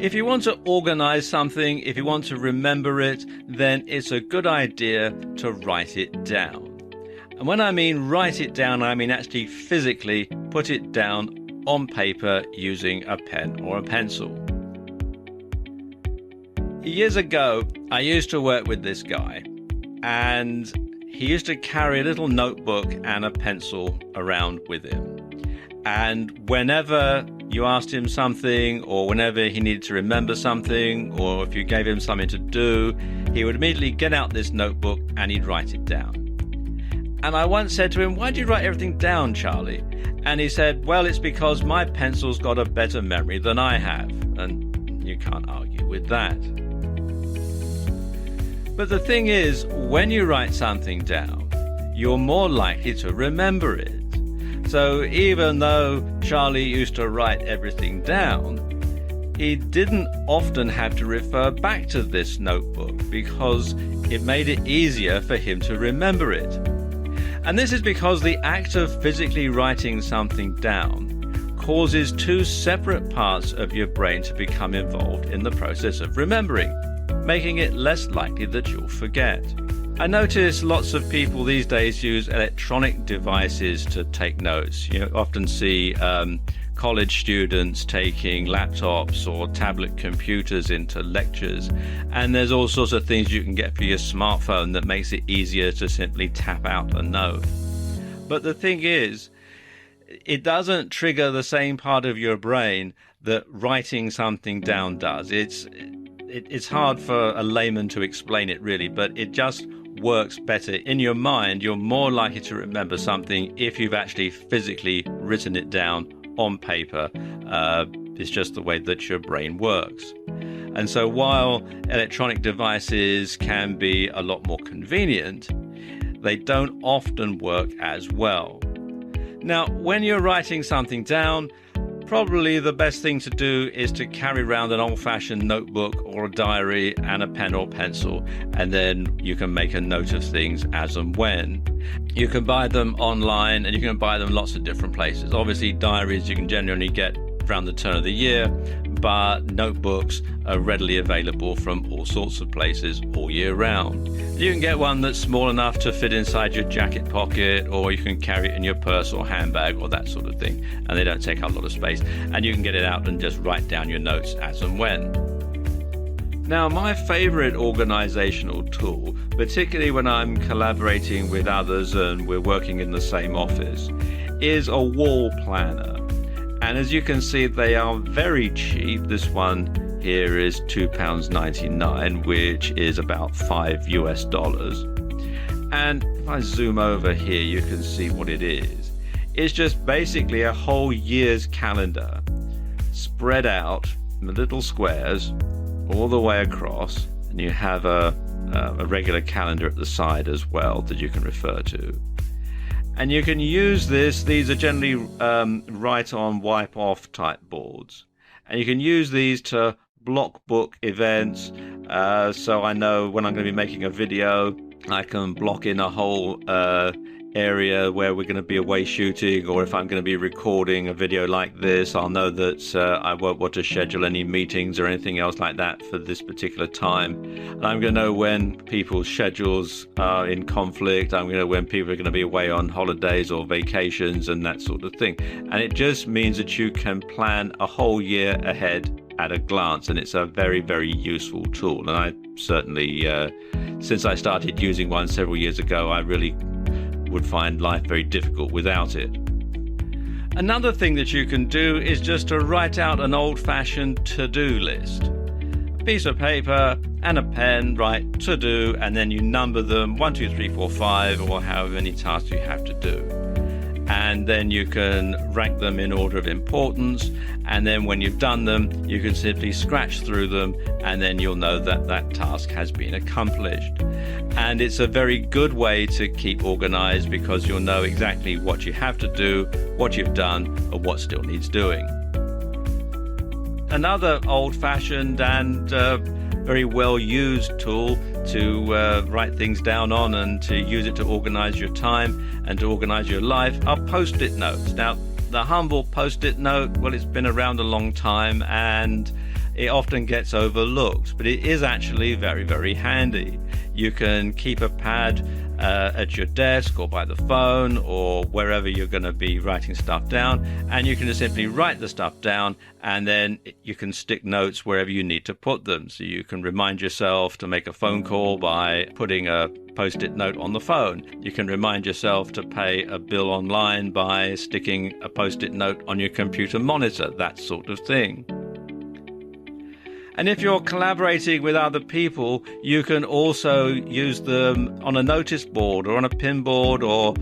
If you want to organize something, if you want to remember it, then it's a good idea to write it down. And when I mean write it down, I mean actually physically put it down on paper using a pen or a pencil. Years ago, I used to work with this guy, and he used to carry a little notebook and a pencil around with him. And whenever you asked him something, or whenever he needed to remember something, or if you gave him something to do, he would immediately get out this notebook and he'd write it down. And I once said to him, "Why do you write everything down, Charlie?" And he said, "Well, it's because my pencil's got a better memory than I have." And you can't argue with that. But the thing is, when you write something down, you're more likely to remember it. So even though Charlie used to write everything down, he didn't often have to refer back to this notebook because it made it easier for him to remember it. And this is because the act of physically writing something down causes two separate parts of your brain to become involved in the process of remembering, making it less likely that you'll forget. I notice lots of people these days use electronic devices to take notes. You often see college students taking laptops or tablet computers into lectures, and there's all sorts of things you can get for your smartphone that makes it easier to simply tap out a note. But the thing is, it doesn't trigger the same part of your brain that writing something down does. It's hard for a layman to explain it really, but it just works better. In your mind, you're more likely to remember something if you've actually physically written it down on paper. It's just the way that your brain works. And so while electronic devices can be a lot more convenient, they don't often work as well. Now, when you're writing something down, probably the best thing to do is to carry around an old-fashioned notebook or a diary and a pen or pencil, and then you can make a note of things as and when. You can buy them online, and you can buy them lots of different places. Obviously, diaries you can generally get around the turn of the year, but notebooks are readily available from all sorts of places all year round. You can get one that's small enough to fit inside your jacket pocket, or you can carry it in your purse or handbag or that sort of thing, and they don't take up a lot of space, and you can get it out and just write down your notes as and when. Now, my favorite organizational tool, particularly when I'm collaborating with others and we're working in the same office, is a wall planner. And as you can see, they are very cheap. This one here is £2.99, which is about $5 US. And if I zoom over here, you can see what it is. It's just basically a whole year's calendar spread out in little squares all the way across. And you have a regular calendar at the side as well that you can refer to. And you can use this. These are generally write-on, wipe-off type boards. And you can use these to block book events. So I know when I'm going to be making a video, I can block in a whole area where we're going to be away shooting, or if I'm going to be recording a video like this, I'll know that I won't want to schedule any meetings or anything else like that for this particular time. And I'm going to know when people's schedules are in conflict. I'm going to know when people are going to be away on holidays or vacations and that sort of thing. And it just means that you can plan a whole year ahead at a glance, and it's a very, very useful tool. And I certainly, since I started using one several years ago, I really would find life very difficult without it. Another thing that you can do is just to write out an old-fashioned to-do list. A piece of paper and a pen, write to do, and then you number them 1, 2, 3, 4, 5, or however many tasks you have to do. And then you can rank them in order of importance, and then when you've done them, you can simply scratch through them, and then you'll know that that task has been accomplished. And it's a very good way to keep organized, because you'll know exactly what you have to do, what you've done, and what still needs doing. Another old-fashioned and very well-used tool to write things down on and to use it to organize your time and to organize your life are Post-it notes. Now, the humble Post-it note, well, it's been around a long time, and it often gets overlooked, but it is actually very, very handy. You can keep a pad at your desk or by the phone or wherever you're going to be writing stuff down, and you can just simply write the stuff down, and then you can stick notes wherever you need to put them. So you can remind yourself to make a phone call by putting a post-it note on the phone. You can remind yourself to pay a bill online by sticking a post-it note on your computer monitor, that sort of thing. And if you're collaborating with other people, you can also use them on a notice board or on a pin board, or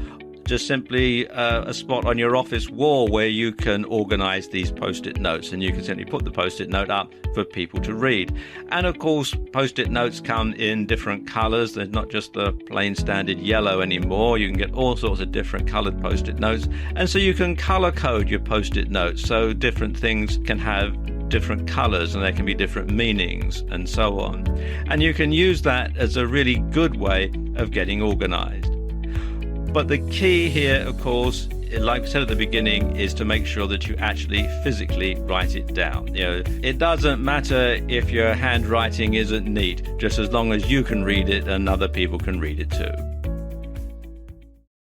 just simply a spot on your office wall where you can organize these post-it notes, and you can simply put the post-it note up for people to read. And of course, post-it notes come in different colors. They're not just the plain standard yellow anymore. You can get all sorts of different colored post-it notes, and so you can color code your post-it notes so different things can have different colors and there can be different meanings and so on. And you can use that as a really good way of getting organized. But the key here, of course, like we said at the beginning, is to make sure that you actually physically write it down. It doesn't matter if your handwriting isn't neat, just as long as you can read it and other people can read it too.